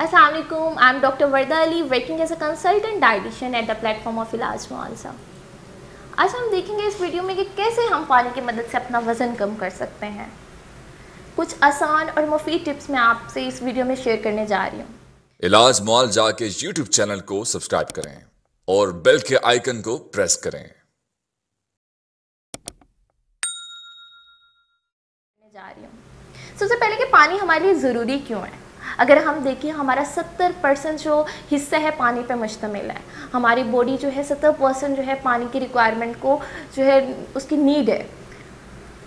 अस्सलाम वालेकुम, I am doctor Warda Ali, working as a consultant dietitian at the platform of Ilaj Muawza. आज हम देखेंगे इस वीडियो में कि कैसे हम पानी की मदद से अपना वज़न कम कर सकते हैं। कुछ आसान और मुफीद टिप्स मैं आपसे इस वीडियो में शेयर करने जा रही हूँ। इलाज मुआवजा के यूट्यूब चैनल को सब्सक्राइब करें और बेल के आइकन को प्रेस करें। सबसे पहले कि पानी हमारे लिए ज़रूरी क्यों है। अगर हम देखें, हमारा 70% जो हिस्सा है पानी पे मुश्तमिल है। हमारी बॉडी जो है 70% जो है पानी की रिक्वायरमेंट को जो है उसकी नीड है।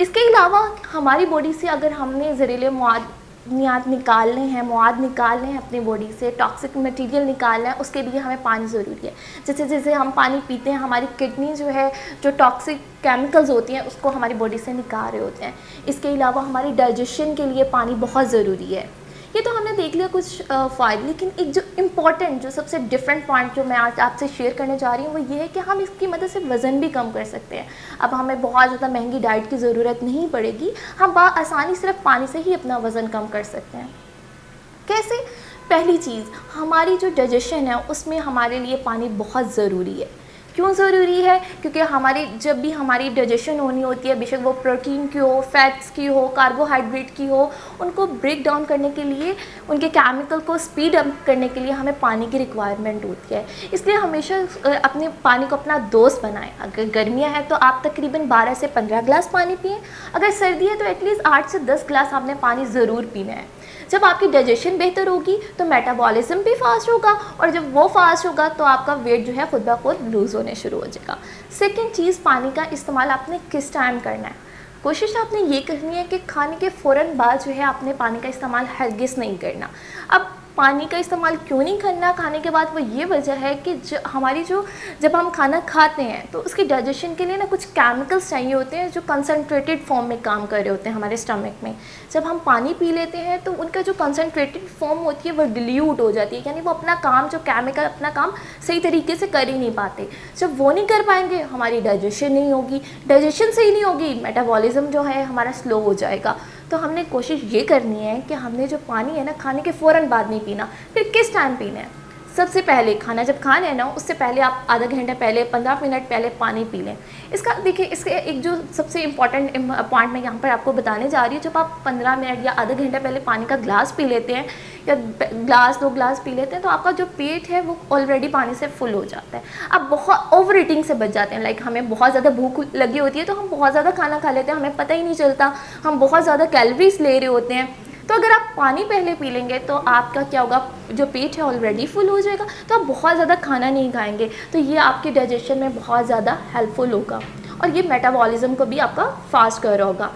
इसके अलावा हमारी बॉडी से अगर हमने ज़हरीले मवाद निकालने हैं अपनी बॉडी से, टॉक्सिक मटेरियल निकालना है, उसके लिए हमें पानी ज़रूरी है। जैसे जैसे हम पानी पीते हैं, हमारी किडनी जो है जो टॉक्सिक केमिकल्स होती हैं उसको हमारी बॉडी से निकाल रहे होते हैं। इसके अलावा हमारी डाइजेशन के लिए पानी बहुत ज़रूरी है। ये तो हमने देख लिया कुछ फ़ायदे, लेकिन एक जो इम्पॉर्टेंट, जो सबसे डिफरेंट पॉइंट जो मैं आज आपसे शेयर करने जा रही हूँ वो ये है कि हम इसकी मदद से वज़न भी कम कर सकते हैं। अब हमें बहुत ज़्यादा महंगी डाइट की ज़रूरत नहीं पड़ेगी, हम आसानी सिर्फ पानी से ही अपना वज़न कम कर सकते हैं। कैसे? पहली चीज़, हमारी जो डाइजेशन है उसमें हमारे लिए पानी बहुत ज़रूरी है। क्यों ज़रूरी है? क्योंकि जब भी हमारी डाइजेशन होनी होती है, बेशक वो प्रोटीन की हो, फैट्स की हो, कार्बोहाइड्रेट की हो, उनको ब्रेक डाउन करने के लिए, उनके केमिकल को स्पीड अप करने के लिए हमें पानी की रिक्वायरमेंट होती है। इसलिए हमेशा अपने पानी को अपना दोस्त बनाएं। अगर गर्मियाँ हैं तो आप तकरीबन 12 से 15 गिलास पानी पिएँ। अगर सर्दी है तो एटलीस्ट 8 से 10 गिलास आपने पानी ज़रूर पीना है। जब आपकी डाइजेशन बेहतर होगी तो मेटाबॉलिज्म भी फास्ट होगा, और जब वो फास्ट होगा तो आपका वेट जो है खुद ब खुद लूज़ होने शुरू हो जाएगा। सेकंड चीज़, पानी का इस्तेमाल आपने किस टाइम करना है। कोशिश आपने ये करनी है कि खाने के फ़ौरन बाद जो है आपने पानी का इस्तेमाल हरगिज़ नहीं करना। अब पानी का इस्तेमाल क्यों नहीं करना खाने के बाद, वो ये वजह है कि जब हम खाना खाते हैं तो उसकी डाइजेशन के लिए ना कुछ केमिकल्स चाहिए होते हैं जो कंसनट्रेटेड फॉर्म में काम कर रहे होते हैं हमारे स्टमक में। जब हम पानी पी लेते हैं तो उनका जो कंसनट्रेटेड फॉर्म होती है वो डिल्यूट हो जाती है, यानी वो अपना काम, जो केमिकल अपना काम सही तरीके से कर ही नहीं पाते। जब वो नहीं कर पाएंगे, हमारी डाइजेशन नहीं होगी, डाइजेशन सही नहीं होगी, मेटाबॉलिज्म जो है हमारा स्लो हो जाएगा। तो हमने कोशिश ये करनी है कि हमने जो पानी है ना, खाने के फ़ौरन बाद नहीं पीना। फिर किस टाइम पीना है? सबसे पहले खाना जब खाना है ना, उससे पहले आप आधा घंटा पहले, 15 मिनट पहले पानी पी लें। इसका देखिए, इसके एक जो सबसे इम्पॉर्टेंट पॉइंट मैं यहाँ पर आपको बताने जा रही हूँ, जब आप 15 मिनट या आधा घंटा पहले पानी का ग्लास पी लेते हैं या ग्लास 2 ग्लास पी लेते हैं तो आपका जो पेट है वो ऑलरेडी पानी से फुल हो जाता है। आप बहुत ओवर ईटिंग से बच जाते हैं। लाइक हमें बहुत ज़्यादा भूख लगी होती है तो हम बहुत ज़्यादा खाना खा लेते हैं, हमें पता ही नहीं चलता, हम बहुत ज़्यादा कैलोरीज ले रहे होते हैं। तो अगर आप पानी पहले पी लेंगे तो आपका क्या होगा, जो पेट है ऑलरेडी फुल हो जाएगा, तो आप बहुत ज़्यादा खाना नहीं खाएंगे, तो ये आपके डाइजेशन में बहुत ज़्यादा हेल्पफुल होगा और ये मेटाबॉलिज्म को भी आपका फास्ट कर रहा होगा।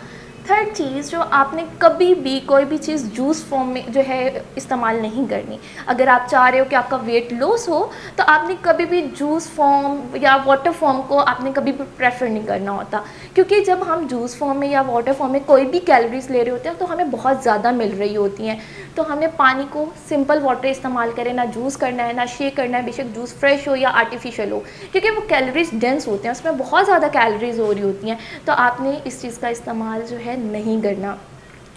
थर्ड चीज़, जो आपने कभी भी कोई भी चीज़ जूस फॉर्म में जो है इस्तेमाल नहीं करनी। अगर आप चाह रहे हो कि आपका वेट लॉस हो तो आपने कभी भी जूस फॉर्म या वाटर फॉर्म को आपने कभी भी प्रेफर नहीं करना होता, क्योंकि जब हम जूस फॉर्म में या वाटर फॉर्म में कोई भी कैलोरीज ले रहे होते हैं तो हमें बहुत ज़्यादा मिल रही होती हैं। तो हमें पानी को सिंपल वाटर इस्तेमाल करें, ना जूस करना है ना शेक करना है, बेशक जूस फ्रेश हो या आर्टिफिशियल हो, क्योंकि वो कैलोरीज डेंस होते हैं, उसमें बहुत ज़्यादा कैलोरीज हो रही होती हैं। तो आपने इस चीज़ का इस्तेमाल जो है नहीं करना।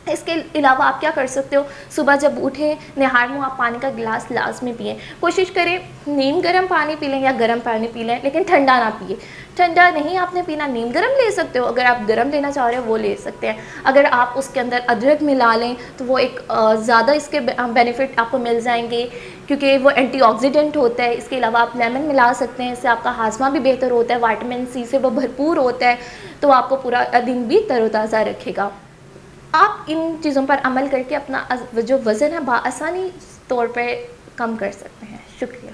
इसके अलावा आप क्या कर सकते हो, सुबह जब उठें, नहाए मुँह आप पानी का गिलास लाजमी पिएँ। कोशिश करें नीम गर्म पानी पी लें या गर्म पानी पी लें, लेकिन ठंडा ना पिए। ठंडा नहीं आपने पीना, नीम गर्म ले सकते हो, अगर आप गर्म लेना चाह रहे हो वो ले सकते हैं। अगर आप उसके अंदर अदरक मिला लें तो वो एक ज़्यादा इसके बेनिफिट आपको मिल जाएंगे, क्योंकि वो एंटीऑक्सीडेंट होता है। इसके अलावा आप लेमन मिला सकते हैं, इससे आपका हाजमा भी बेहतर होता है, विटामिन सी से वो भरपूर होता है, तो आपको पूरा दिन भी तरोताज़ा रखेगा। आप इन चीज़ों पर अमल करके अपना जो वज़न है बआसानी तौर पे कम कर सकते हैं। शुक्रिया।